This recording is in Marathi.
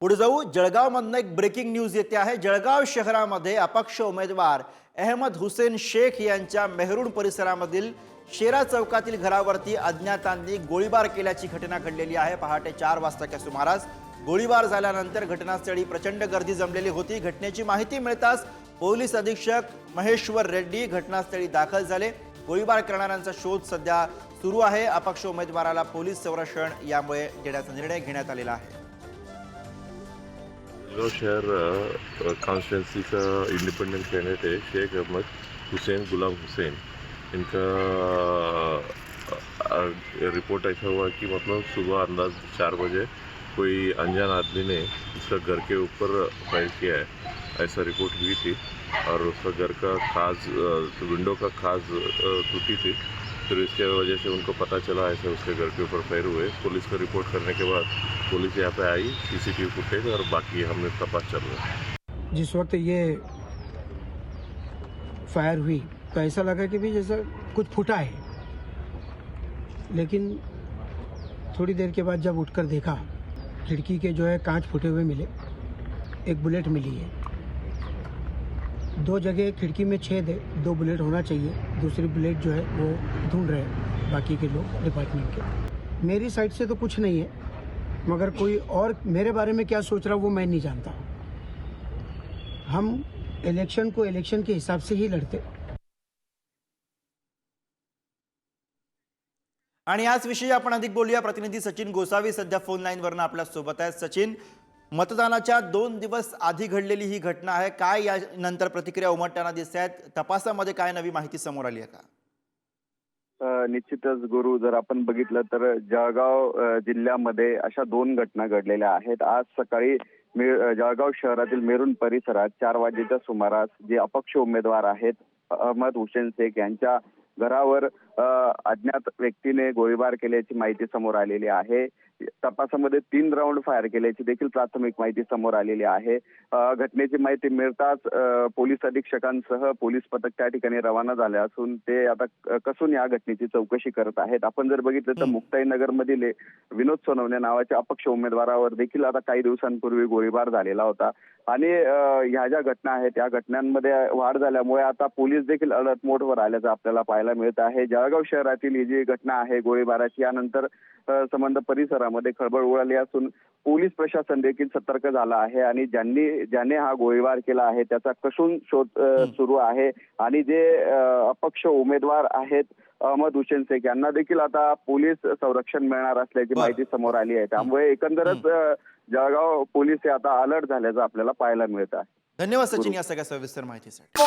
पुढे जाऊ। जळगावमधनं एक ब्रेकिंग न्यूज येते आहे। जळगाव शहरामध्ये अपक्ष उमेदवार अहमद हुसेन शेख यांच्या मेहरुण परिसरामधील शेरा चौकातील घरावरती अज्ञातांनी गोळीबार केल्याची घटना घडलेली आहे। पहाटे 4 वाजताच्या सुमारास गोळीबार झाल्यानंतर घटनास्थळी प्रचंड गर्दी जमलेली होती। घटनेची माहिती मिळताच पोलीस अधीक्षक महेश्वर रेड्डी घटनास्थळी दाखल झाले। गोळीबार करणाऱ्यांचा शोध सध्या सुरू आहे। अपक्ष उमेदवाराला पोलीस संरक्षण यामुळे देण्याचा निर्णय घेण्यात आलेला आहे। जळगाव शहर कॉन्स्टिट्यूंसी का इंडिपेंडेंट कैंडिडेट है शेख अहमद हुसैन गुलाम हुसैन। इनका रिपोर्ट ऐसा हुआ कि मतलब सुबह अंदाज 4 बजे कोई अनजान आदमी ने उसका घर के ऊपर फायर किया है, ऐसा रिपोर्ट हुई थी। और उसका घर का खास विंडो का खास टूटी थी। फिर इसके वजह से उनको पता चला ऐसे उसके घर के ऊपर फायर हुए। पुलिस को रिपोर्ट करने के बाद पुलिस यहाँ पे आई, सीसीटीवी फुटेज और बाकी हमने तपास चल रहा है। जिस वक्त ये फायर हुई तो ऐसा लगा कि भी जैसा कुछ फूटा है, लेकिन थोड़ी देर के बाद जब उठकर देखा खिड़की के जो है कांच फूटे हुए मिले, एक बुलेट मिली है। 2 जगह खिड़की में छेद है, 2 बुलेट होना चाहिए। दूसरी बुलेट जो है वो ढूंढ रहे हैं बाकी के लोग डिपार्टमेंट के। मेरी साइड से तो कुछ नहीं है, मगर कोई और मेरे बारे में क्या सोच रहा वो मैं नहीं जानता। हम इलेक्शन को इलेक्शन के हिसाब से ही लड़ते। आणि याच विषयी आपण अधिक बोलूया। प्रतिनिधी सचिन गोसावी सध्या फोन लाईन वरनं आपल्या सोबत आहेत। सचिन, मतदानाच्या 2 दिवस आधी घडलेली ही घटना आहे, काय या नंतर प्रतिक्रिया उमटताना दिसत आहेत? तपासामध्ये काय नवी माहिती समोर आली आहे का? निश्चितच गुरु, जर आपण बघितलं तर जळगाव जिल्ह्यामध्ये अशा 2 घटना घडलेल्या आहेत। आज सकाळी जळगाव शहरातील मेरुण परिसरात 4 वाजेच्या सुमारास जे अपक्ष उमेदवार आहेत अहमद हुसेन शेख यांच्या घरावर अज्ञात व्यक्तीने गोळीबार केल्याची माहिती समोर आलेली आहे। तपासामध्ये 3 राऊंड फायर केल्याची देखील प्राथमिक माहिती समोर आलेली आहे। घटनेची माहिती मिळताच पोलीस अधीक्षकांसह पोलीस पथक त्या ठिकाणी रवाना झाले असून ते आता कसून या घटनेची चौकशी करत आहेत। आपण जर बघितलं तर मुक्ताईनगर मधील विनोद सोनवणे नावाच्या अपक्ष उमेदवारावर देखील आता काही दिवसांपूर्वी गोळीबार झालेला होता। आणि ह्या ज्या घटना आहेत या घटनांमध्ये वाढ झाल्यामुळे आता पोलीस देखील अलर्ट मोडवर आल्याचं आपल्याला पाहायला मिळत आहे। जळगाव शहरातील ही जी घटना आहे गोळीबाराची, यानंतर संबंध परिसरामध्ये खळबळ उडाली असून पोलीस प्रशासन देखील सतर्क झाला आहे आणि ज्याने हा गोळीबार केला आहे त्याचा कसून शोध सुरू आहे। आणि जे अपक्ष उमेदवार आहेत अहमद हुसेन शेख यांना देखील आता पोलीस संरक्षण मिळणार असल्याची माहिती समोर आली आहे। त्यामुळे एकंदरच जळगाव पोलीस हे आता अलर्ट झाल्याचं आपल्याला पाहायला मिळत आहे। धन्यवाद सचिन या सगळ्या सविस्तर माहितीसाठी।